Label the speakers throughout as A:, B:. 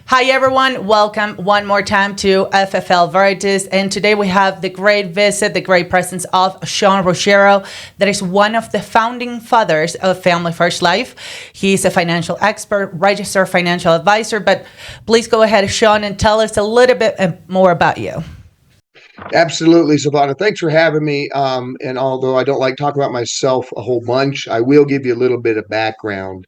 A: Hi, everyone. Welcome one more time to FFL Varieties. And today we have the great visit, the great presence of Sean Ruggiero, that is one of the founding fathers of Family First Life. He's a financial expert, registered financial advisor. But please go ahead, Sean, and tell us a little bit more about you.
B: Absolutely, Silvana. Thanks for having me. And although I don't like talking about myself a whole bunch, I will give you a little bit of background.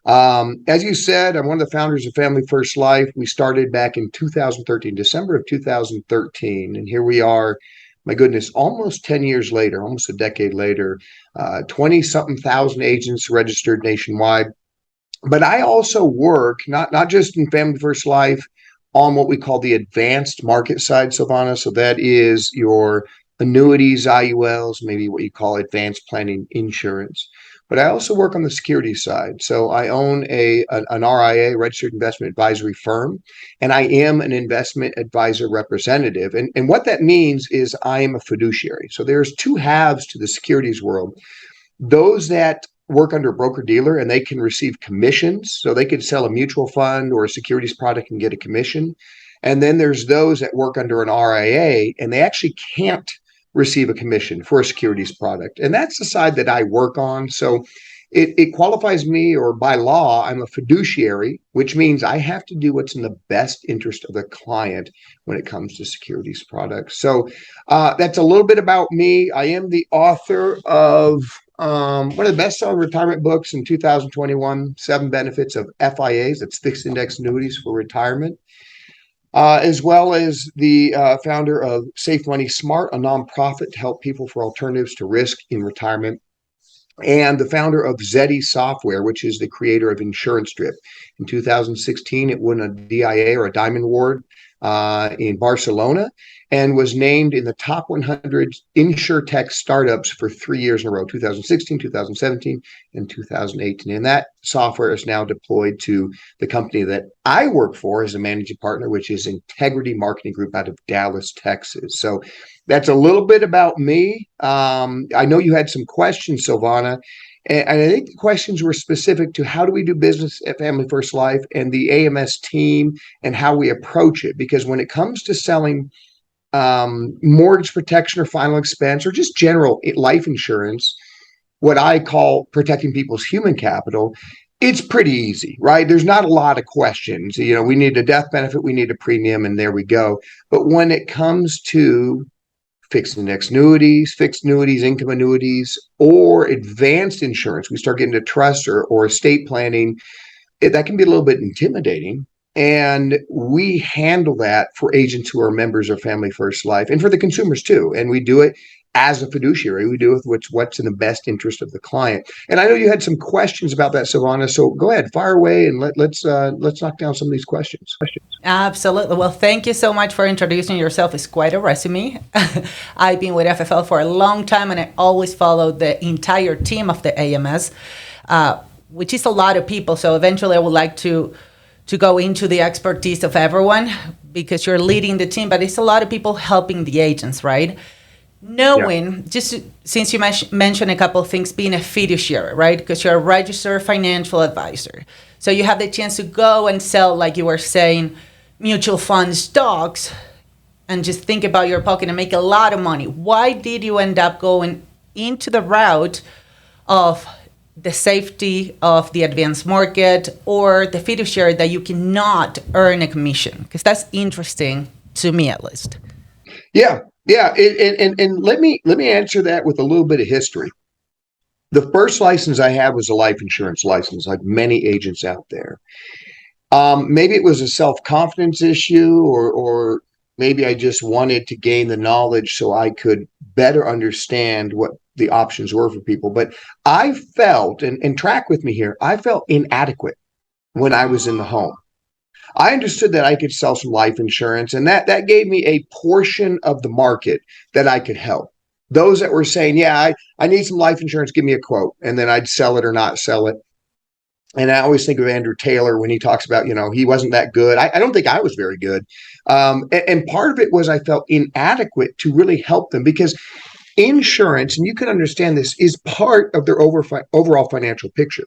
B: As you said, I'm one of the founders of Family First Life. We started back in 2013, December of 2013. And here we are, my goodness, almost 10 years later, almost a decade later, 20 something thousand agents registered nationwide. But I also work not just in Family First Life on what we call the advanced market side, Silvana. So that is your annuities, IULs, maybe what you call advanced planning insurance. But I also work on the security side. So I own an RIA, registered investment advisory firm, and I am an investment advisor representative. And what that means is I am a fiduciary. So there's two halves to the securities world. Those that work under a broker dealer and they can receive commissions. So they could sell a mutual fund or a securities product and get a commission. And then there's those that work under an RIA and they actually can't receive a commission for a securities product. And that's the side that I work on. So it qualifies me, or by law, I'm a fiduciary, which means I have to do what's in the best interest of the client when it comes to securities products. So that's a little bit about me. I am the author of one of the best-selling retirement books in 2021, Seven Benefits of FIAs, that's fixed index annuities for retirement, as well as the founder of Safe Money Smart, a nonprofit to help people for alternatives to risk in retirement, and the founder of Zeddy Software, which is the creator of Insurance Drip. In 2016, it won a DIA, or a Diamond Award, in Barcelona, and was named in the top 100 insurtech startups for 3 years in a row, 2016, 2017, and 2018. And that software is now deployed to the company that I work for as a managing partner, which is Integrity Marketing Group out of Dallas, Texas. So that's a little bit about me. I know you had some questions, Silvana, and I think the questions were specific to how do we do business at Family First Life and the AMS team and how we approach it. Because when it comes to selling mortgage protection or final expense or just general life insurance, what I call protecting people's human capital, it's pretty easy, right? There's not a lot of questions. You know, we need a death benefit, we need a premium, and there we go. But when it comes to fixed index annuities, income annuities, or advanced insurance, we start getting to trust or estate planning, that can be a little bit intimidating. And we handle that for agents who are members of Family First Life and for the consumers too. And we do it as a fiduciary. We do it with what's in the best interest of the client. And I know you had some questions about that, Silvana. So go ahead, fire away, and let's knock down some of these questions.
A: Absolutely. Well, thank you so much for introducing yourself. It's quite a resume. I've been with FFL for a long time, and I always follow the entire team of the AMS, which is a lot of people. So eventually I would like to go into the expertise of everyone because you're leading the team, but it's a lot of people helping the agents, right? Knowing, just since you mentioned a couple of things, being a fiduciary, right? Because you're a registered financial advisor. So you have the chance to go and sell, like you were saying, mutual fund stocks and just think about your pocket and make a lot of money. Why did you end up going into the route of the safety of the advanced market or the fiduciary that you cannot earn a commission? Because that's interesting to me, at least.
B: Yeah. And let me answer that with a little bit of history. The first license I had was a life insurance license, like many agents out there. Maybe it was a self-confidence issue, or maybe I just wanted to gain the knowledge so I could better understand what the options were for people. But I felt, and track with me here, I felt inadequate when I was in the home. I understood that I could sell some life insurance, and that gave me a portion of the market that I could help. Those that were saying, yeah, I need some life insurance, give me a quote, and then I'd sell it or not sell it. And I always think of Andrew Taylor when he talks about, he wasn't that good. I don't think I was very good. And part of it was I felt inadequate to really help them because insurance, and you can understand this, is part of their overall financial picture.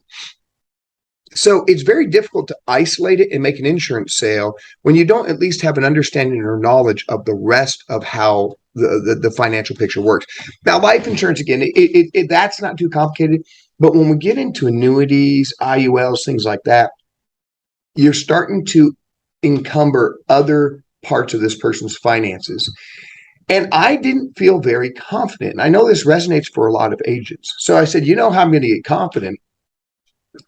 B: So it's very difficult to isolate it and make an insurance sale when you don't at least have an understanding or knowledge of the rest of how the financial picture works. Now, life insurance, again, that's not too complicated. But when we get into annuities, IULs, things like that, you're starting to encumber other parts of this person's finances. And I didn't feel very confident. And I know this resonates for a lot of agents. So I said, you know how I'm going to get confident?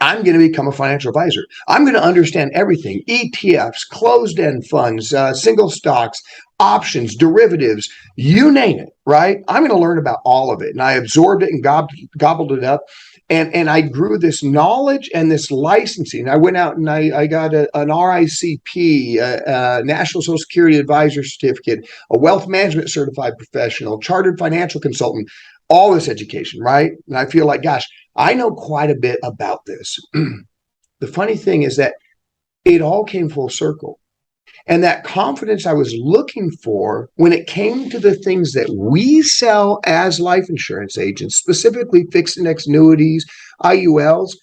B: I'm going to become a financial advisor. I'm going to understand everything: ETFs, closed end funds, single stocks, options, derivatives, you name it, right? I'm going to learn about all of it. And I absorbed it and gobbled it up. And I grew this knowledge and this licensing. I went out and I got an RICP, a National Social Security Advisor Certificate, a wealth management certified professional, chartered financial consultant, all this education, right? And I feel like, gosh, I know quite a bit about this. The funny thing is that it all came full circle. And that confidence I was looking for when it came to the things that we sell as life insurance agents, specifically fixed index annuities, IULs,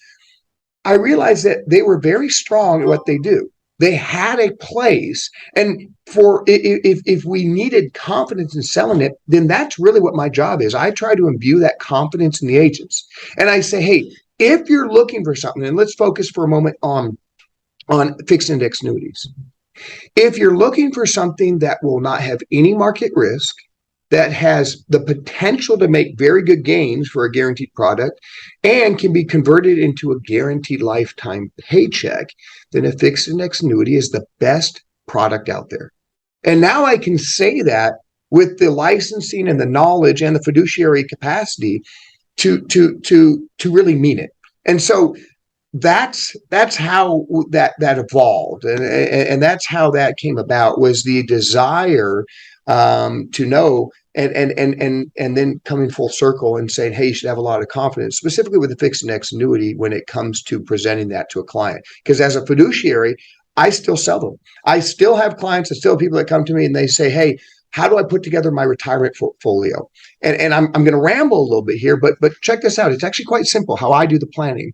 B: I realized that they were very strong at what they do. They had a place. And for if we needed confidence in selling it, then that's really what my job is. I try to imbue that confidence in the agents. And I say, hey, if you're looking for something, and let's focus for a moment on fixed index annuities. If you're looking for something that will not have any market risk, that has the potential to make very good gains for a guaranteed product and can be converted into a guaranteed lifetime paycheck, then a fixed index annuity is the best product out there. And now I can say that with the licensing and the knowledge and the fiduciary capacity to really mean it. And so that's how that evolved, and that's how that came about, was the desire to know, and then coming full circle and saying, hey, you should have a lot of confidence, specifically with the fixed index annuity when it comes to presenting that to a client. Because as a fiduciary, I still sell them. I still have clients, I still have people that come to me and they say, hey, how do I put together my retirement portfolio? And I'm going to ramble a little bit here, but check this out. It's actually quite simple how I do the planning.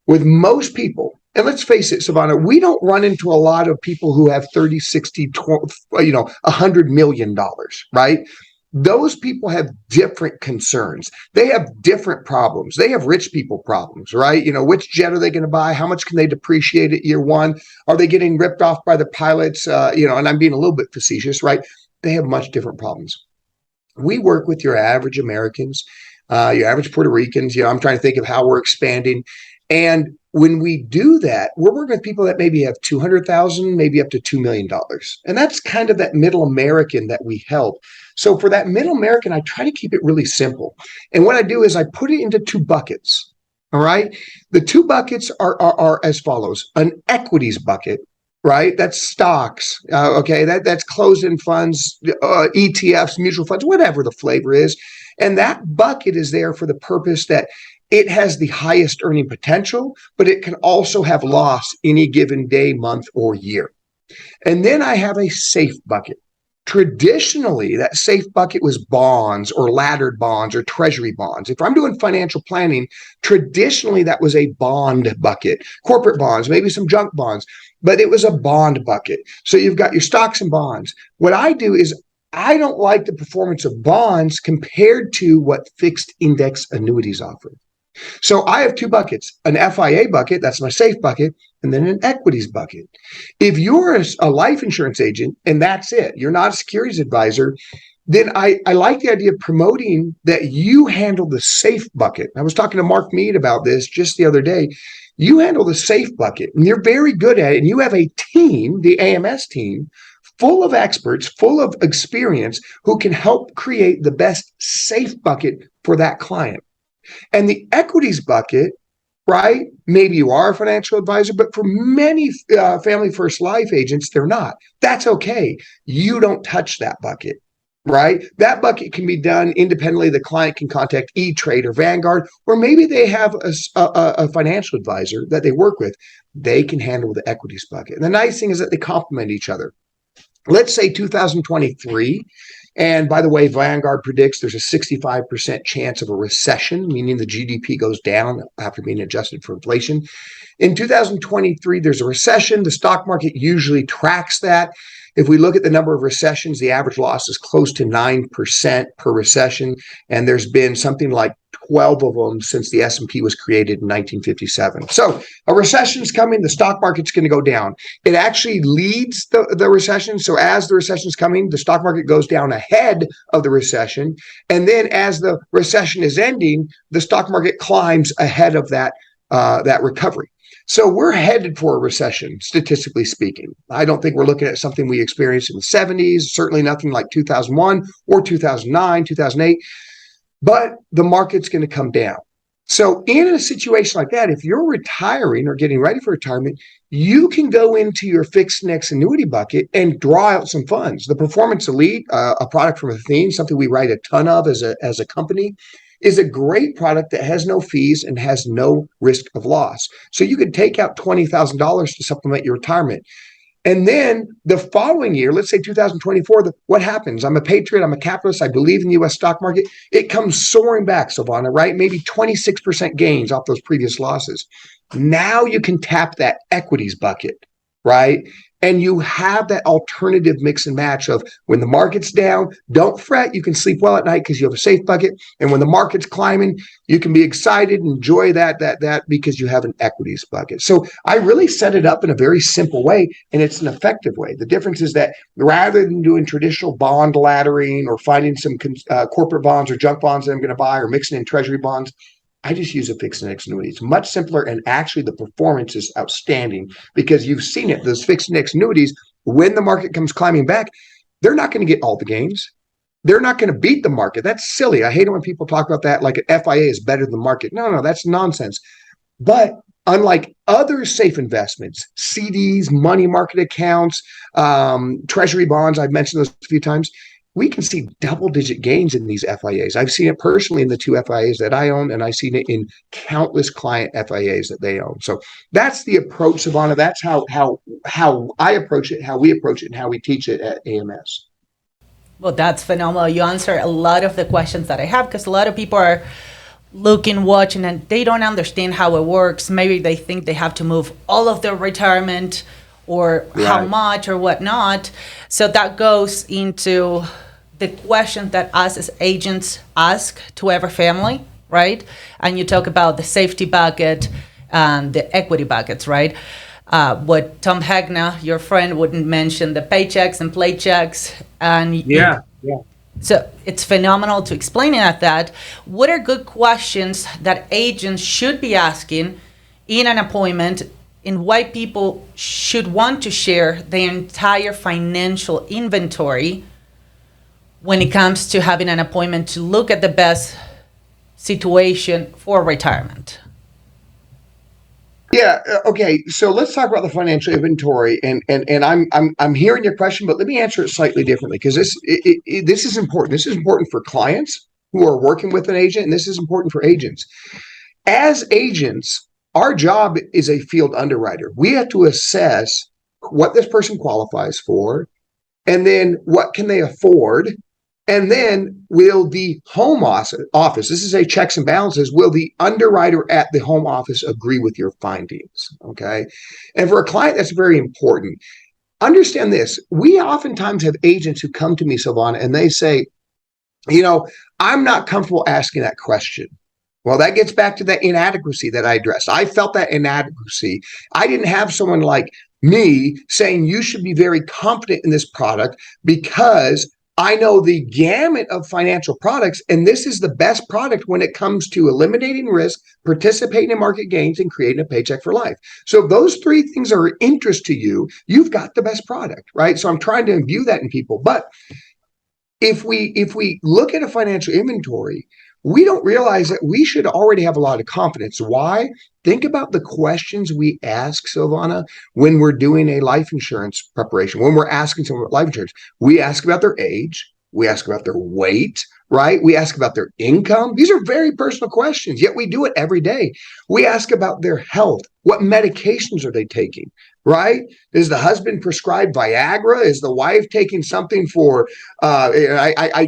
B: With most people, and let's face it, Silvana, we don't run into a lot of people who have 30, 60, 12, $100 million, right? Those people have different concerns. They have different problems. They have rich people problems, right? Which jet are they going to buy? How much can they depreciate at year one? Are they getting ripped off by the pilots? And I'm being a little bit facetious, right? They have much different problems. We work with your average Americans, your average Puerto Ricans. I'm trying to think of how we're expanding. And when we do that, we're working with people that maybe have $200,000, maybe up to $2 million. And that's kind of that middle American that we help. So for that middle American, I try to keep it really simple. And what I do is I put it into two buckets. All right. The two buckets are as follows: an equities bucket, right? That's stocks. Okay. That's closed-end funds, ETFs, mutual funds, whatever the flavor is. And that bucket is there for the purpose that it has the highest earning potential, but it can also have loss any given day, month, or year. And then I have a safe bucket. Traditionally, that safe bucket was bonds or laddered bonds or treasury bonds. If I'm doing financial planning, traditionally that was a bond bucket, corporate bonds, maybe some junk bonds, but it was a bond bucket. So you've got your stocks and bonds. What I do is I don't like the performance of bonds compared to what fixed index annuities offer. So I have two buckets: an FIA bucket, that's my safe bucket, and then an equities bucket. If you're a life insurance agent and that's it, you're not a securities advisor, then I like the idea of promoting that you handle the safe bucket. I was talking to Mark Mead about this just the other day. You handle the safe bucket and you're very good at it. And you have a team, the AMS team, full of experts, full of experience, who can help create the best safe bucket for that client. And the equities bucket, right? Maybe you are a financial advisor, but for many family first life agents, they're not. That's okay. You don't touch that bucket, right? That bucket can be done independently. The client can contact E-Trade or Vanguard, or maybe they have a financial advisor that they work with. They can handle the equities bucket. And the nice thing is that they complement each other. Let's say 2023, And by the way, Vanguard predicts there's a 65% chance of a recession, meaning the GDP goes down after being adjusted for inflation. In 2023, there's a recession. The stock market usually tracks that. If we look at the number of recessions, the average loss is close to 9% per recession. And there's been something like 12 of them since the S&P was created in 1957. So a recession is coming. The stock market's going to go down. It actually leads the recession. So as the recession is coming, the stock market goes down ahead of the recession. And then as the recession is ending, the stock market climbs ahead of that recovery. So we're headed for a recession, statistically speaking. I don't think we're looking at something we experienced in the 70s, certainly nothing like 2001 or 2009, 2008, but the market's going to come down. So in a situation like that, if you're retiring or getting ready for retirement, you can go into your fixed index annuity bucket and draw out some funds. The Performance Elite, a product from Athene, something we write a ton of as a company, is a great product that has no fees and has no risk of loss. So you could take out $20,000 to supplement your retirement. And then the following year, let's say 2024, what happens? I'm a patriot. I'm a capitalist. I believe in the U.S. stock market. It comes soaring back, Silvana, right? Maybe 26% gains off those previous losses. Now you can tap that equities bucket, right? And you have that alternative mix and match of when the market's down, don't fret. You can sleep well at night because you have a safe bucket. And when the market's climbing, you can be excited, enjoy that because you have an equities bucket. So I really set it up in a very simple way, and it's an effective way. The difference is that rather than doing traditional bond laddering or finding some corporate bonds or junk bonds that I'm going to buy or mixing in treasury bonds, I just use a fixed index annuity. It's much simpler, and actually the performance is outstanding because you've seen it. Those fixed index annuities, when the market comes climbing back, they're not going to get all the gains. They're not going to beat the market. That's silly. I hate it when people talk about that like an FIA is better than the market. No, that's nonsense. But unlike other safe investments, CDs, money market accounts, treasury bonds, I've mentioned those a few times, we can see double-digit gains in these FIAs. I've seen it personally in the 2 FIAs that I own, and I've seen it in countless client FIAs that they own. So that's the approach, Silvana. That's how I approach it, how we approach it, and how we teach it at AMS.
A: Well, that's phenomenal. You answer a lot of the questions that I have because a lot of people are looking, watching, and they don't understand how it works. Maybe they think they have to move all of their retirement or how much or whatnot. So that goes into the question that us as agents ask to every family, right? And you talk about the safety bucket and the equity buckets, right? What Tom Hegna, your friend, wouldn't mention the paychecks and playchecks. And
B: yeah.
A: So it's phenomenal to explain it at that. What are good questions that agents should be asking in an appointment, and why people should want to share their entire financial inventory when it comes to having an appointment to look at the best situation for retirement?
B: Yeah. Okay. So let's talk about the financial inventory, and I'm hearing your question, but let me answer it slightly differently because this is important. This is important for clients who are working with an agent, and this is important for agents. As agents, our job is a field underwriter. We have to assess what this person qualifies for, and then what can they afford. And then will the home office, this is a checks and balances, will the underwriter at the home office agree with your findings? Okay. And for a client, that's very important. Understand this. We oftentimes have agents who come to me, Silvana, and they say, I'm not comfortable asking that question. Well, that gets back to that inadequacy that I addressed. I felt that inadequacy. I didn't have someone like me saying you should be very confident in this product because I know the gamut of financial products, and this is the best product when it comes to eliminating risk, participating in market gains, and creating a paycheck for life. So if those 3 things are of interest to you, you've got the best product, right? So I'm trying to imbue that in people. But if we look at a financial inventory, we don't realize that we should already have a lot of confidence. Why? Think about the questions we ask, Silvana, when we're doing a life insurance preparation, when we're asking someone about life insurance. We ask about their age, We ask about their weight, right? We ask about their income. These are very personal questions, yet we do it every day. We ask about their health. What medications are they taking, right? Is the husband prescribed Viagra? Is the wife taking something for, I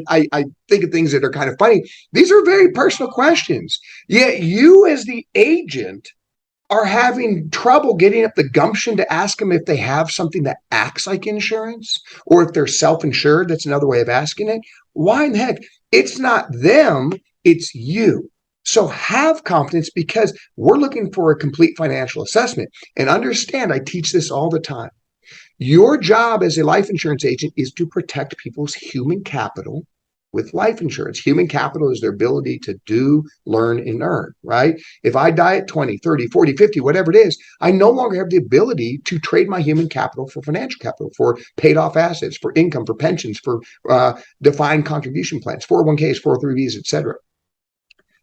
B: think of things that are kind of funny. These are very personal questions, yet you as the agent are having trouble getting up the gumption to ask them if they have something that acts like insurance or if they're self-insured. That's another way of asking it. Why in the heck? It's not them, it's you. So have confidence because we're looking for a complete financial assessment. And understand, I teach this all the time. Your job as a life insurance agent is to protect people's human capital with life insurance. Human capital is their ability to do, learn, and earn, right? If I die at 20, 30, 40, 50, whatever it is, I no longer have the ability to trade my human capital for financial capital, for paid off assets, for income, for pensions, for defined contribution plans, 401ks, 403bs, etc.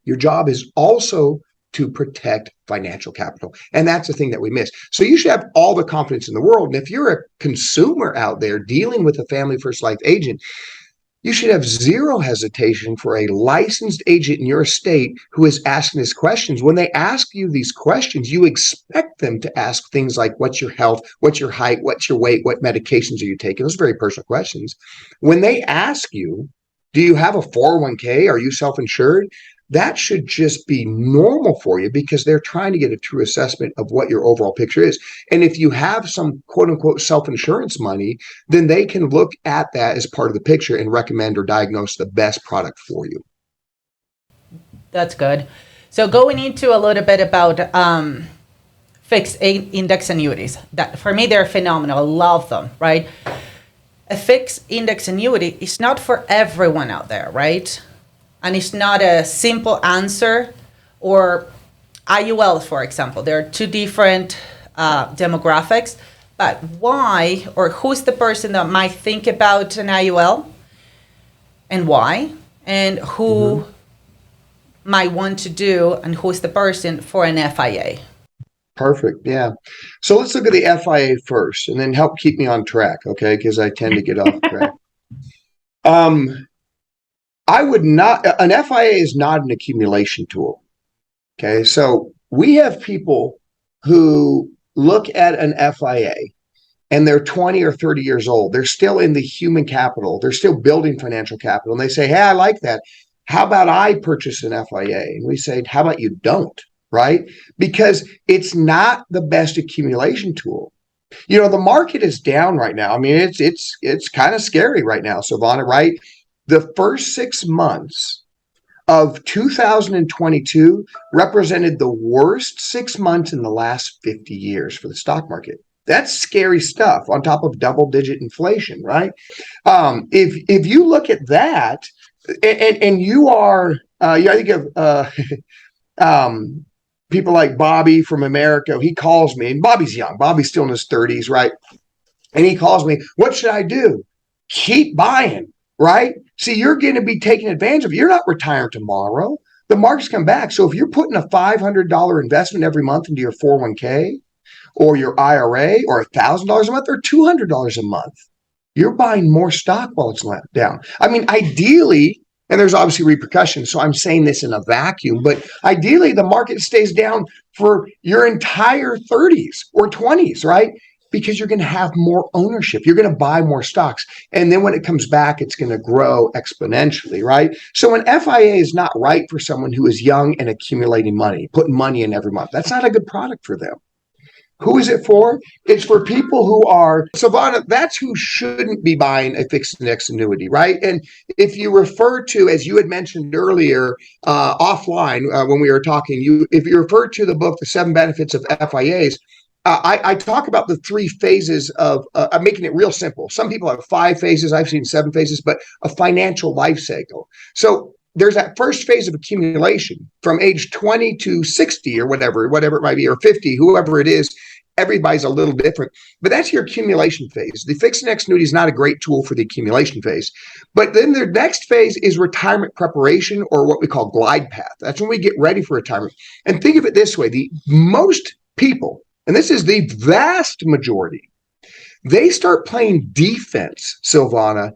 B: Your job is also to protect financial capital. And that's the thing that we miss. So you should have all the confidence in the world. And if you're a consumer out there dealing with a family first life agent, you should have zero hesitation for a licensed agent in your state who is asking these questions. When they ask you these questions, you expect them to ask things like, what's your health? What's your height? What's your weight? What medications are you taking? Those are very personal questions. When they ask you, do you have a 401k? Are you self-insured? That should just be normal for you because they're trying to get a true assessment of what your overall picture is. And if you have some quote unquote self-insurance money, then they can look at that as part of the picture and recommend or diagnose the best product for you.
A: That's good. So going into a little bit about fixed index annuities, that for me, they're phenomenal. I love them, right? A fixed index annuity is not for everyone out there, right? And it's not a simple answer. Or IULs, for example. There are two different demographics. But why, or who's the person that might think about an IUL and why? And who might want to do, and who's the person for an FIA?
B: Perfect. Yeah. So let's look at the FIA first and then help keep me on track, okay? Because I tend to get off track. I would not, an FIA is not an accumulation tool. Okay. So we have people who look at an FIA and they're 20 or 30 years old. They're still in the human capital. They're still building financial capital. And they say, hey, I like that. How about I purchase an FIA? And we say, how about you don't? Right? Because it's not the best accumulation tool. You know, the market is down right now. I mean, it's kind of scary right now, Silvana, right? The first 6 months of 2022 represented the worst 6 months in the last 50 years for the stock market. That's scary stuff on top of double-digit inflation, right? If you look at that, and you are, I think of people like Bobby from America. He calls me, and Bobby's young. Bobby's still in his 30s, right? And he calls me, what should I do? Keep buying. Right? See, you're going to be taken advantage of. You're not retiring tomorrow. The market's come back. So if you're putting a $500 investment every month into your 401k or your IRA or $1,000 a month or $200 a month, you're buying more stock while it's down. I mean, ideally, and there's obviously repercussions, so I'm saying this in a vacuum, but ideally the market stays down for your entire 30s or 20s, right? Because you're going to have more ownership. You're going to buy more stocks. And then when it comes back, it's going to grow exponentially, right? So an FIA is not right for someone who is young and accumulating money, putting money in every month. That's not a good product for them. Who is it for? It's for people who are, Silvana, that's who shouldn't be buying a fixed index annuity, right? And if you refer to, as you had mentioned earlier, offline when we were talking, if you refer to the book, The 7 Benefits of FIAs, I talk about the 3 phases of I'm making it real simple. Some people have 5 phases. I've seen 7 phases, but a financial life cycle. So there's that first phase of accumulation from age 20 to 60 or whatever it might be, or 50, whoever it is. Everybody's a little different, but that's your accumulation phase. The fixed index annuity is not a great tool for the accumulation phase. But then the next phase is retirement preparation, or what we call glide path. That's when we get ready for retirement. And think of it this way. The most people, and this is the vast majority, they start playing defense, Silvana,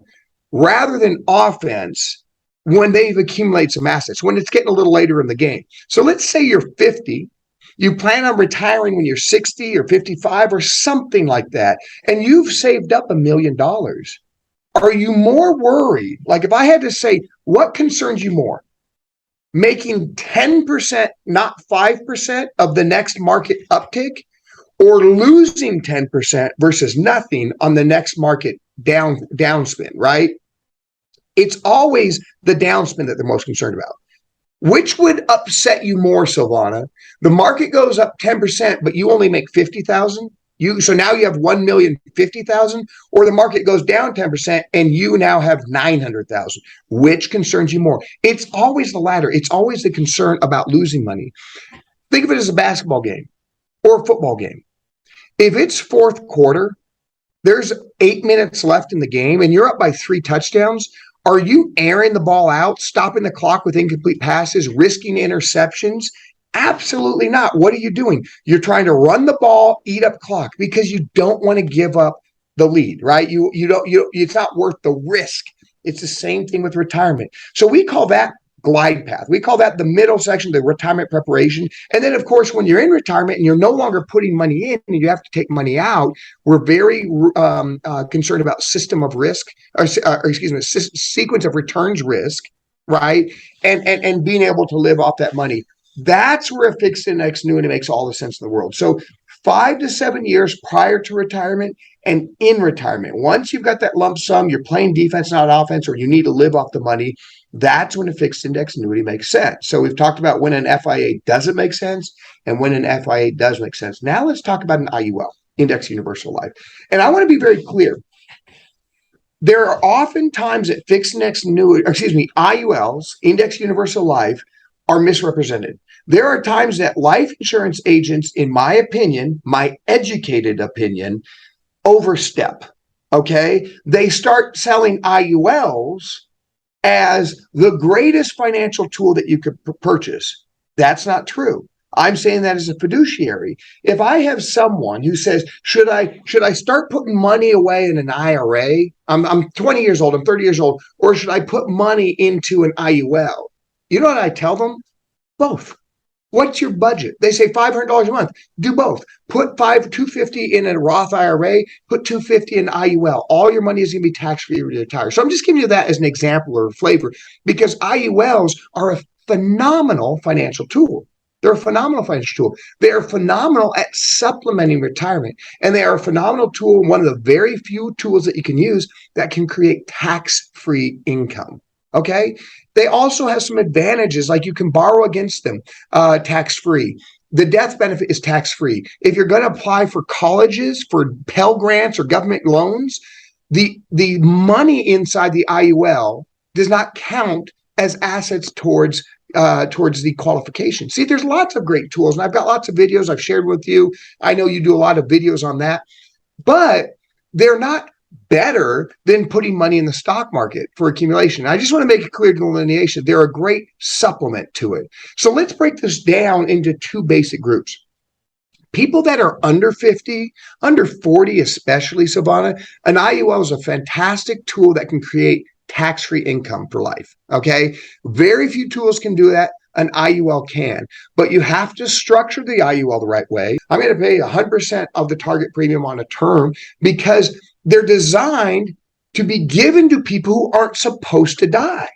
B: rather than offense when they've accumulated some assets, when it's getting a little later in the game. So let's say you're 50, you plan on retiring when you're 60 or 55 or something like that, and you've saved up $1 million. Are you more worried? Like if I had to say, what concerns you more? Making 10%, not 5% of the next market uptick, or losing 10% versus nothing on the next market downspin, right? It's always the downspin that they're most concerned about. Which would upset you more, Silvana? The market goes up 10%, but you only make 50,000. So now you have 1,050,000, or the market goes down 10% and you now have 900,000. Which concerns you more? It's always the latter. It's always the concern about losing money. Think of it as a basketball game or a football game. If it's fourth quarter, there's 8 minutes left in the game and you're up by 3 touchdowns. Are you airing the ball out, stopping the clock with incomplete passes, risking interceptions? Absolutely not. What are you doing? You're trying to run the ball, eat up clock because you don't want to give up the lead, right? It's not worth the risk. It's the same thing with retirement. So we call that glide path. We call that the middle section, the retirement preparation. And then, of course, when you're in retirement and you're no longer putting money in and you have to take money out, we're very concerned about system of risk, sequence of returns risk, right? And being able to live off that money. That's where a fixed index annuity makes all the sense in the world. So 5 to 7 years prior to retirement and in retirement, once you've got that lump sum, you're playing defense, not offense, or you need to live off the money, that's when a fixed index annuity makes sense. So we've talked about when an FIA doesn't make sense and when an FIA does make sense. Now let's talk about an IUL, Index Universal Life. And I want to be very clear. There are often times that fixed index annuity, IULs, Index Universal Life, are misrepresented. There are times that life insurance agents, in my opinion, my educated opinion, overstep. Okay? They start selling IULs as the greatest financial tool that you could purchase. That's not true. I'm saying that as a fiduciary. If I have someone who says, should I start putting money away in an IRA? I'm 20 years old, I'm 30 years old, or should I put money into an IUL? You know what I tell them? Both. What's your budget? They say $500 a month. Do both. Put $250 in a Roth IRA, put $250 in IUL. All your money is going to be tax-free when you retire. So I'm just giving you that as an example or a flavor because IULs are a phenomenal financial tool. They're a phenomenal financial tool. They are phenomenal at supplementing retirement. And they are a phenomenal tool, one of the very few tools that you can use that can create tax-free income. Okay? They also have some advantages, like you can borrow against them tax-free. The death benefit is tax-free. If you're going to apply for colleges, for Pell Grants or government loans, the money inside the IUL does not count as assets towards the qualification. See, there's lots of great tools, and I've got lots of videos I've shared with you. I know you do a lot of videos on that, but they're not better than putting money in the stock market for accumulation. I just want to make a clear delineation. They're a great supplement to it. So let's break this down into 2 basic groups. People that are under 50, under 40, especially, Silvana, an IUL is a fantastic tool that can create tax-free income for life. Okay. Very few tools can do that. An IUL can, but you have to structure the IUL the right way. I'm going to pay 100% of the target premium on a term because they're designed to be given to people who aren't supposed to die.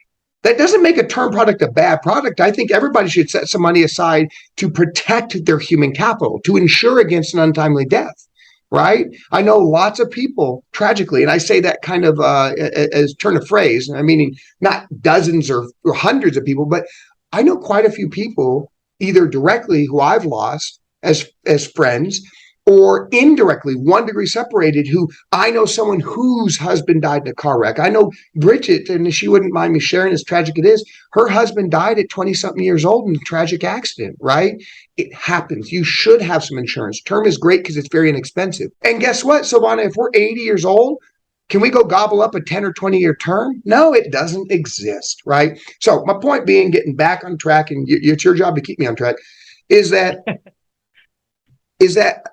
B: That doesn't make a term product a bad product. I think everybody should set some money aside to protect their human capital, to insure against an untimely death, right? I know lots of people, tragically, and I say that kind of as turn of phrase, I mean, not dozens or hundreds of people, but I know quite a few people, either directly who I've lost as friends, or indirectly, 1 degree separated, who I know someone whose husband died in a car wreck. I know Bridget, and she wouldn't mind me sharing, as tragic it is, her husband died at 20-something years old in a tragic accident, right? It happens. You should have some insurance. Term is great because it's very inexpensive. And guess what, Silvana, if we're 80 years old, can we go gobble up a 10 or 20-year term? No, it doesn't exist, right? So my point being, getting back on track, and it's your job to keep me on track, is that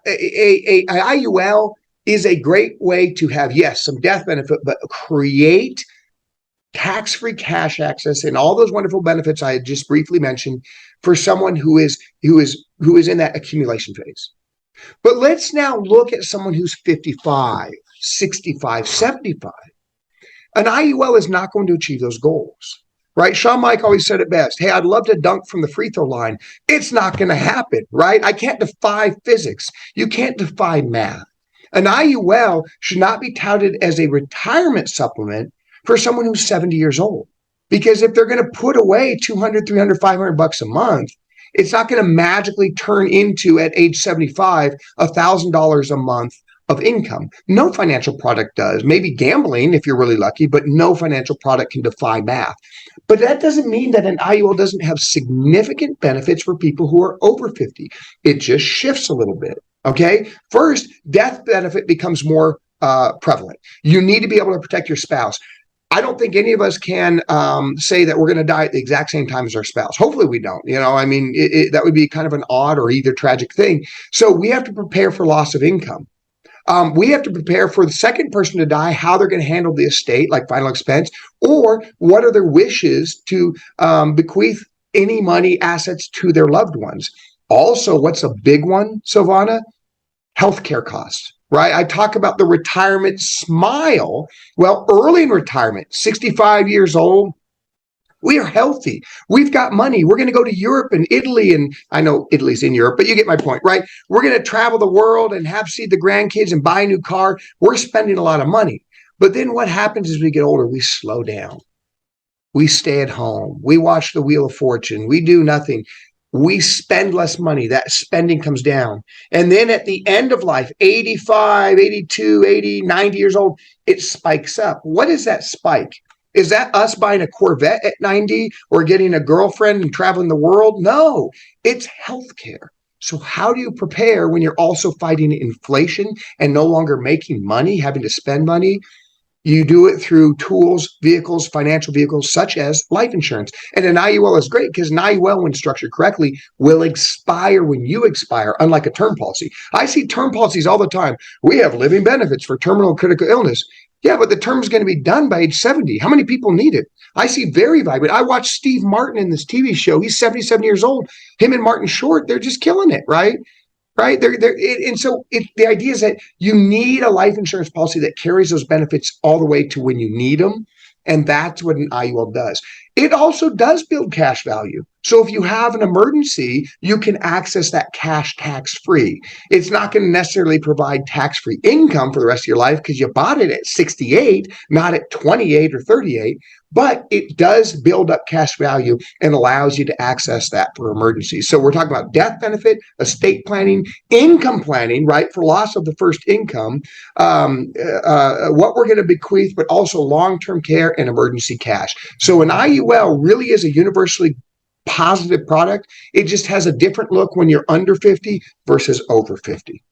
B: a IUL is a great way to have, yes, some death benefit, but create tax-free cash access and all those wonderful benefits I had just briefly mentioned for someone who is in that accumulation phase. But let's now look at someone who's 55, 65, 75. An IUL is not going to achieve those goals, right? Sean Mike always said it best. Hey, I'd love to dunk from the free throw line. It's not going to happen, right? I can't defy physics. You can't defy math. An IUL should not be touted as a retirement supplement for someone who's 70 years old. Because if they're going to put away 200, 300, 500 bucks a month, it's not going to magically turn into, at age 75, $1,000 a month of income. No financial product does. Maybe gambling if you're really lucky, but no financial product can defy math. But that doesn't mean that an IUL doesn't have significant benefits for people who are over 50. It just shifts a little bit. Okay. First, death benefit becomes more prevalent. You need to be able to protect your spouse. I don't think any of us can say that we're going to die at the exact same time as our spouse. Hopefully we don't. I mean, that would be kind of an odd or either tragic thing. So we have to prepare for loss of income. We have to prepare for the second person to die, how they're going to handle the estate, like final expense, or what are their wishes to bequeath any money, assets to their loved ones. Also, what's a big one, Silvana? Healthcare costs. Right? I talk about the retirement smile. Well, early in retirement, 65 years old, we are healthy. We've got money. We're going to go to Europe and Italy. And I know Italy's in Europe, but you get my point, right? We're going to travel the world and see the grandkids and buy a new car. We're spending a lot of money. But then what happens as we get older? We slow down. We stay at home. We watch the Wheel of Fortune. We do nothing. We spend less money. That spending comes down. And then at the end of life, 85, 82, 80, 90 years old, it spikes up. What is that spike? Is that us buying a Corvette at 90 or getting a girlfriend and traveling the world? No, it's healthcare. So how do you prepare when you're also fighting inflation and no longer making money, having to spend money? You do it through tools, vehicles, financial vehicles, such as life insurance. And an IUL is great because an IUL, when structured correctly, will expire when you expire, unlike a term policy. I see term policies all the time. We have living benefits for terminal critical illness. Yeah, but the term is going to be done by age 70. How many people need it? I see very vibrant. I watched Steve Martin in this TV show. He's 77 years old. Him and Martin Short, they're just killing it, right? Right. The idea is that you need a life insurance policy that carries those benefits all the way to when you need them. And that's what an IUL does. It also does build cash value. So if you have an emergency, you can access that cash tax-free. It's not going to necessarily provide tax-free income for the rest of your life because you bought it at 68, not at 28 or 38. But it does build up cash value and allows you to access that for emergencies. So we're talking about death benefit, estate planning, income planning, right, for loss of the first income, what we're going to bequeath, but also long-term care and emergency cash. So an IUL really is a universally positive product. It just has a different look when you're under 50 versus over 50.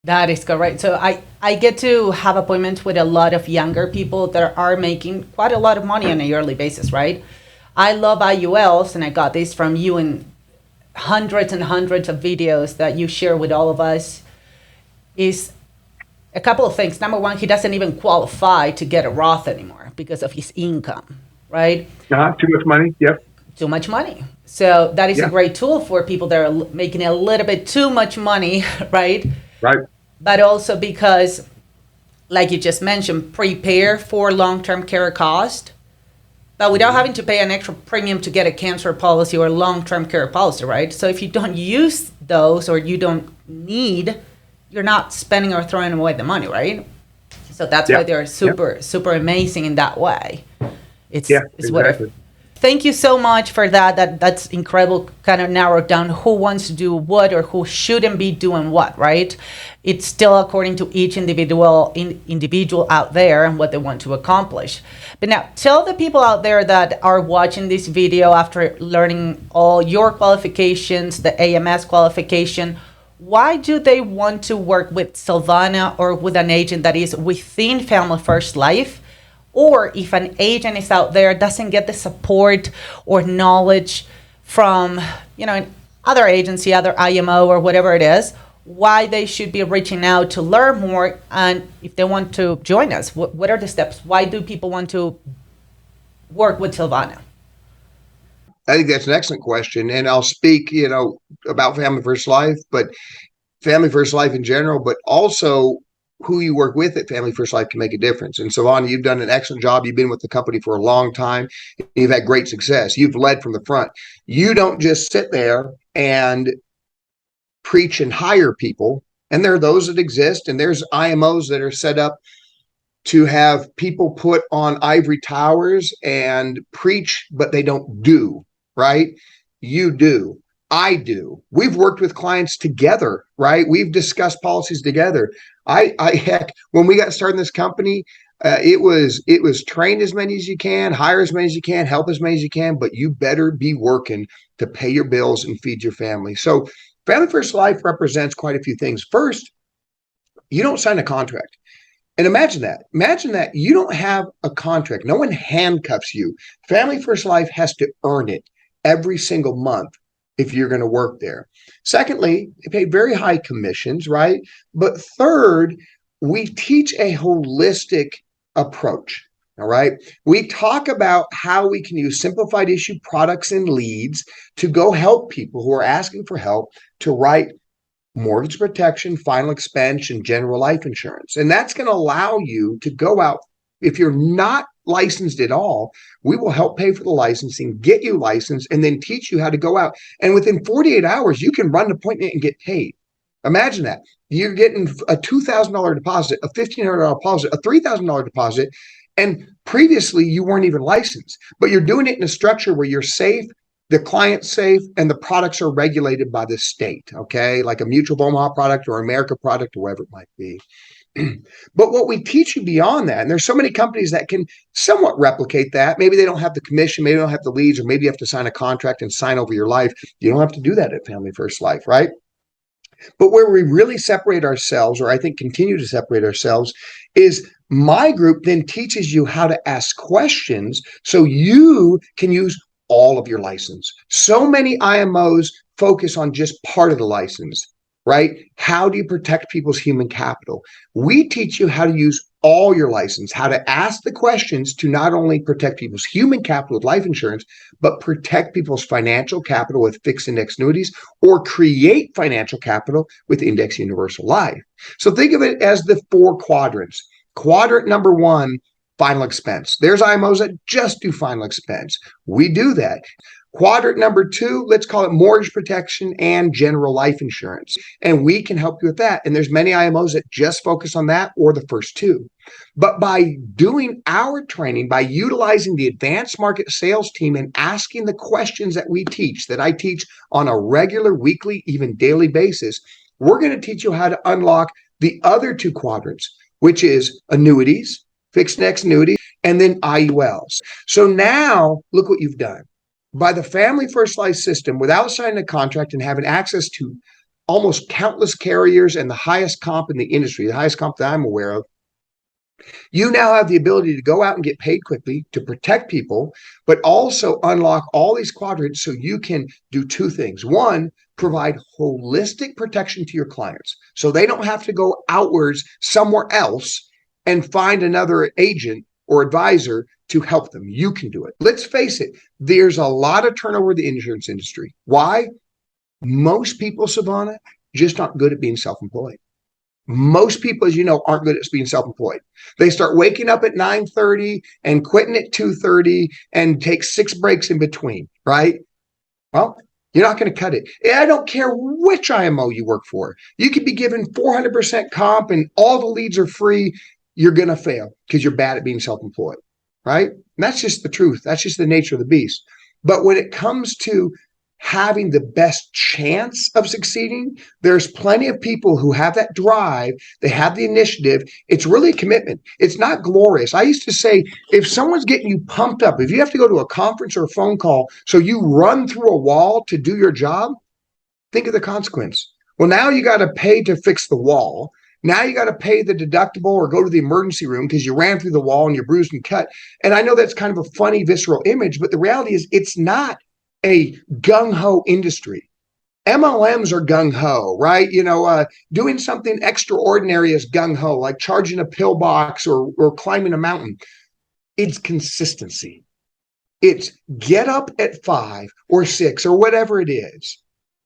A: That is correct. So I get to have appointments with a lot of younger people that are making quite a lot of money on a yearly basis, right? I love IULs, and I got this from you in hundreds and hundreds of videos that you share with all of us, is a couple of things. Number one, he doesn't even qualify to get a Roth anymore because of his income, right?
B: Too much money. Yep.
A: Too much money. So that is a great tool for people that are making a little bit too much money, right?
B: Right.
A: But also because, like you just mentioned, prepare for long-term care cost, but without having to pay an extra premium to get a cancer policy or a long-term care policy, right? So if you don't use those or you don't need, you're not spending or throwing away the money, right? So that's why they're super amazing in that way. It's
B: exactly.
A: Thank you so much for that. That's incredible. Kind of narrowed down who wants to do what or who shouldn't be doing what, right? It's still according to each individual out there and what they want to accomplish. But now, tell the people out there that are watching this video after learning all your qualifications, the AMS qualification, why do they want to work with Silvana or with an agent that is within Family First Life? Or if an agent is out there doesn't get the support or knowledge from, other agency, other IMO or whatever it is, why they should be reaching out to learn more, and if they want to join us, what are the steps? Why do people want to work with Silvana?
B: I think that's an excellent question. And I'll speak, about Family First Life, but Family First Life in general, but also who you work with at Family First Life can make a difference. And Silvana, you've done an excellent job. You've been with the company for a long time. You've had great success. You've led from the front. You don't just sit there and preach and hire people. And there are those that exist, and there's IMOs that are set up to have people put on ivory towers and preach, but they don't do, right? You do. I do. We've worked with clients together, right? We've discussed policies together. Heck, when we got started in this company, it was train as many as you can, hire as many as you can, help as many as you can, but you better be working to pay your bills and feed your family. So Family First Life represents quite a few things. First, you don't sign a contract. And imagine that. Imagine that you don't have a contract. No one handcuffs you. Family First Life has to earn it every single month if you're going to work there. Secondly, they pay very high commissions, right? But third, we teach a holistic approach. All right. We talk about how we can use simplified issue products and leads to go help people who are asking for help to write mortgage protection, final expense, and general life insurance. And that's going to allow you to go out. If you're not licensed at all, we will help pay for the licensing, get you licensed, and then teach you how to go out. And within 48 hours, you can run an appointment and get paid. Imagine that. You're getting a $2,000 deposit, a $1,500 deposit, a $3,000 deposit. And previously, you weren't even licensed, but you're doing it in a structure where you're safe, the client's safe, and the products are regulated by the state, okay? Like a Mutual of Omaha product or America product or whatever it might be. But what we teach you beyond that, and there's so many companies that can somewhat replicate that. Maybe they don't have the commission, maybe they don't have the leads, or maybe you have to sign a contract and sign over your life. You don't have to do that at Family First Life, right? But where we really separate ourselves, or I think continue to separate ourselves, is my group then teaches you how to ask questions so you can use all of your license. So many IMOs focus on just part of the license, right? How do you protect people's human capital? We teach you how to use all your license, how to ask the questions to not only protect people's human capital with life insurance, but protect people's financial capital with fixed index annuities or create financial capital with index universal life. So think of it as the 4 quadrants. Quadrant number 1, final expense. There's IMOs that just do final expense. We do that. Quadrant number 2, let's call it mortgage protection and general life insurance. And we can help you with that. And there's many IMOs that just focus on that or the first 2. But by doing our training, by utilizing the advanced market sales team and asking the questions that we teach, that I teach on a regular, weekly, even daily basis, we're going to teach you how to unlock the other 2 quadrants, which is annuities, fixed index annuities, and then IULs. So now look what you've done. By the Family First Life system, without signing a contract and having access to almost countless carriers and the highest comp in the industry, the highest comp that I'm aware of, you now have the ability to go out and get paid quickly to protect people, but also unlock all these quadrants so you can do 2 things. 1, provide holistic protection to your clients so they don't have to go outwards somewhere else and find another agent or advisor to help them. You can do it. Let's face it, there's a lot of turnover in the insurance industry. Why? Most people, Silvana, just aren't good at being self-employed. Most people, as you know, aren't good at being self-employed. They start waking up at 9:30 and quitting at 2:30 and take 6 breaks in between, right? Well, you're not going to cut it. I don't care which IMO you work for. You could be given 400% comp and all the leads are free. You're going to fail because you're bad at being self-employed, right? And that's just the truth. That's just the nature of the beast. But when it comes to having the best chance of succeeding, there's plenty of people who have that drive. They have the initiative. It's really a commitment. It's not glorious. I used to say, if someone's getting you pumped up, if you have to go to a conference or a phone call, so you run through a wall to do your job, think of the consequence. Well, now you got to pay to fix the wall. Now you got to pay the deductible or go to the emergency room because you ran through the wall and you're bruised and cut. And I know that's kind of a funny, visceral image, but the reality is it's not a gung-ho industry. MLMs are gung-ho, right? Doing something extraordinary is gung-ho, like charging a pillbox or climbing a mountain. It's consistency. It's get up at 5 or 6 or whatever it is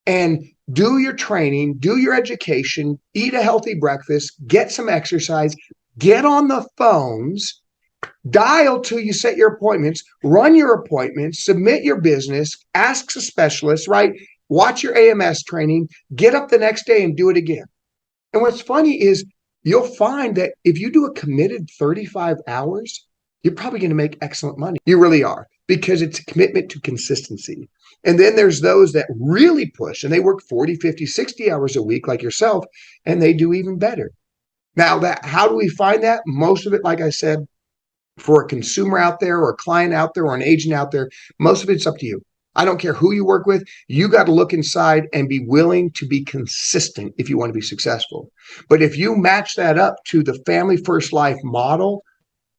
B: and do your training, do your education, eat a healthy breakfast, get some exercise, get on the phones, dial till you set your appointments, run your appointments, submit your business, ask a specialist, right? Watch your AMS training, get up the next day and do it again. And what's funny is you'll find that if you do a committed 35 hours, you're probably going to make excellent money. You really are, because it's a commitment to consistency. And then there's those that really push and they work 40, 50, 60 hours a week like yourself, and they do even better. Now, that how do we find that? Most of it, like I said, for a consumer out there or a client out there or an agent out there, most of it's up to you. I don't care who you work with. You got to look inside and be willing to be consistent if you want to be successful. But if you match that up to the family first life model,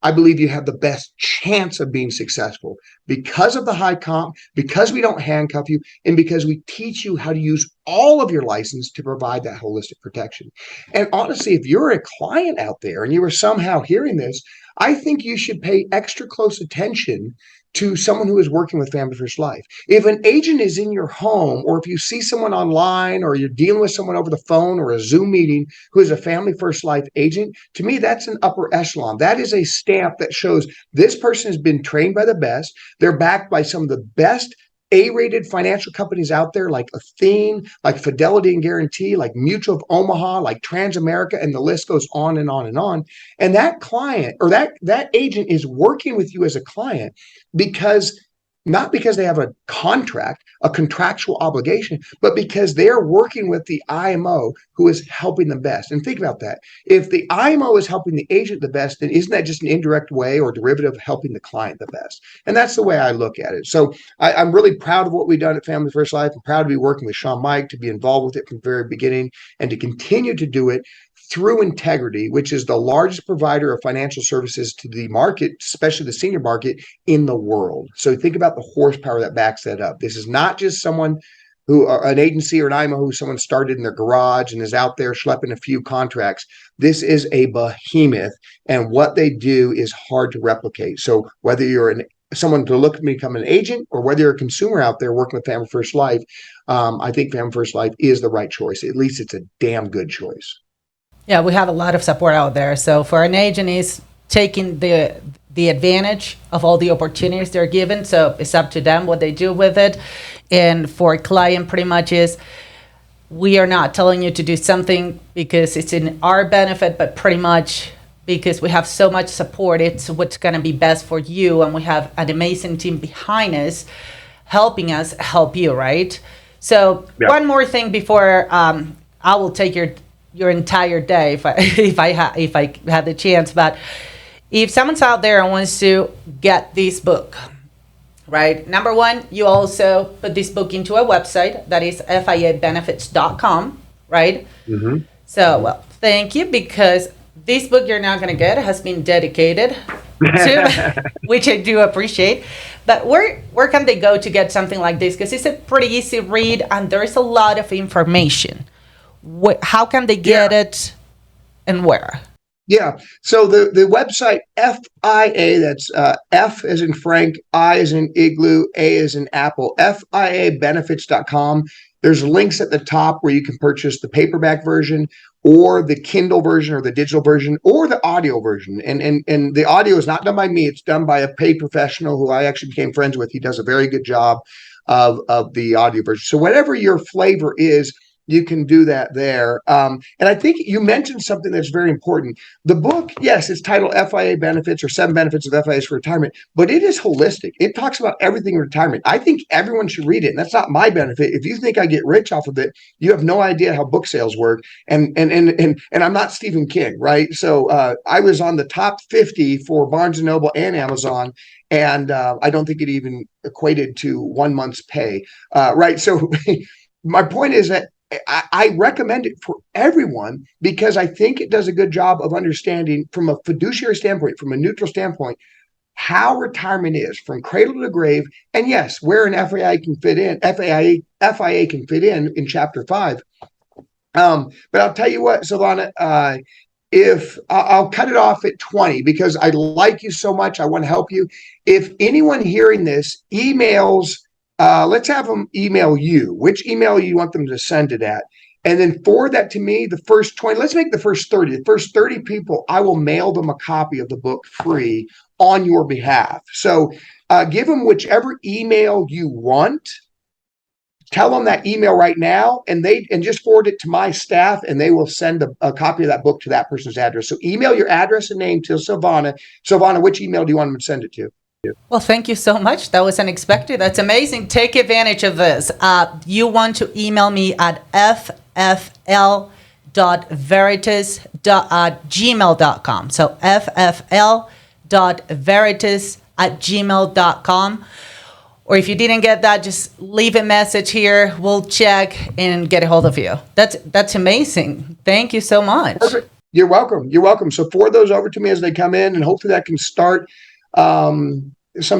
B: I believe you have the best chance of being successful because of the high comp, because we don't handcuff you, and because we teach you how to use all of your license to provide that holistic protection. And honestly, if you're a client out there and you are somehow hearing this, I think you should pay extra close attention to someone who is working with Family First Life. If an agent is in your home, or if you see someone online, or you're dealing with someone over the phone or a Zoom meeting who is a Family First Life agent, to me, that's an upper echelon. That is a stamp that shows this person has been trained by the best. They're backed by some of the best A-rated financial companies out there, like Athene, like Fidelity and Guarantee, like Mutual of Omaha, like Transamerica, and the list goes on and on and on. And that client or that agent is working with you as a client because not because they have a contract, a contractual obligation, but because they're working with the IMO who is helping them best. And think about that. If the IMO is helping the agent the best, then isn't that just an indirect way or derivative of helping the client the best? And that's the way I look at it. So I'm really proud of what we've done at Family First Life. I'm proud to be working with Sean Mike, to be involved with it from the very beginning, and to continue to do it through Integrity, which is the largest provider of financial services to the market, especially the senior market in the world. So think about the horsepower that backs that up. This is not just someone who, an agency or an IMO who someone started in their garage and is out there schlepping a few contracts. This is a behemoth, and what they do is hard to replicate. So whether you're someone to look to become an agent, or whether you're a consumer out there working with Family First Life, I think Family First Life is the right choice. At least it's a damn good choice.
A: Yeah, we have a lot of support out there. So for an agent is taking the advantage of all the opportunities they're given. So it's up to them what they do with it. And for a client, pretty much is we are not telling you to do something because it's in our benefit, but pretty much because we have so much support, it's what's going to be best for you. And we have an amazing team behind us helping us help you, right? So One more thing before I will take your entire day if I have the chance. But if someone's out there and wants to get this book, right? Number one, you also put this book into a website that is fiabenefits.com, right?
B: Mm-hmm.
A: So, well, thank you, because this book you're not going to get has been dedicated to, which I do appreciate. But where can they go to get something like this? Because it's a pretty easy read and there's a lot of information. How can they get it, and where?
B: Yeah. So the website FIA, that's F as in Frank, I as in Igloo, A as in Apple, FIAbenefits.com. There's links at the top where you can purchase the paperback version or the Kindle version or the digital version or the audio version. And the audio is not done by me. It's done by a paid professional who I actually became friends with. He does a very good job of the audio version. So whatever your flavor is, you can do that there. And I think you mentioned something that's very important. The book, yes, it's titled FIA Benefits, or 7 Benefits of FIAs for Retirement, but it is holistic. It talks about everything in retirement. I think everyone should read it. And that's not my benefit. If you think I get rich off of it, you have no idea how book sales work. And I'm not Stephen King, right? So I was on the top 50 for Barnes & Noble and Amazon. And I don't think it even equated to 1 month's pay, right? So my point is that I recommend it for everyone because I think it does a good job of understanding from a fiduciary standpoint, from a neutral standpoint, how retirement is from cradle to grave. And yes, where an FIA can fit in, FIA can fit in chapter 5. But I'll tell you what, Silvana, if I'll cut it off at 20 because I like you so much. I want to help you. If anyone hearing this emails, let's have them email you, which email you want them to send it at. And then forward that to me, the first 20, let's make the first 30. The first 30 people, I will mail them a copy of the book free on your behalf. So give them whichever email you want. Tell them that email right now, and just forward it to my staff, and they will send a copy of that book to that person's address. So email your address and name to Silvana. Silvana, which email do you want them to send it to?
A: Well, thank you so much. That was unexpected. That's amazing. Take advantage of this. You want to email me at ffl.veritas@gmail.com. So ffl.veritas@gmail.com. Or if you didn't get that, just leave a message here. We'll check and get a hold of you. That's amazing. Thank you so much.
B: Perfect. You're welcome. You're welcome. So forward those over to me as they come in, and hopefully that can start some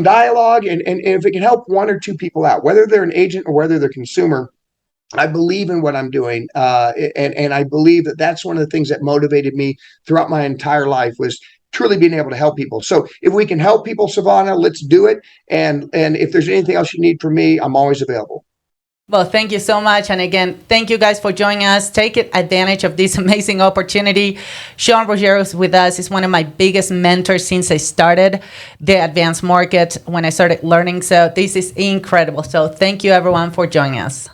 B: dialogue. And if it can help one or two people out, whether they're an agent or whether they're a consumer, I believe in what I'm doing. And I believe that that's one of the things that motivated me throughout my entire life was truly being able to help people. So if we can help people, Silvana, let's do it. And if there's anything else you need from me, I'm always available.
A: Well, thank you so much. And again, thank you guys for joining us. Take advantage of this amazing opportunity. Sean Ruggiero is with us. He's one of my biggest mentors since I started the advanced market when I started learning. So this is incredible. So thank you everyone for joining us.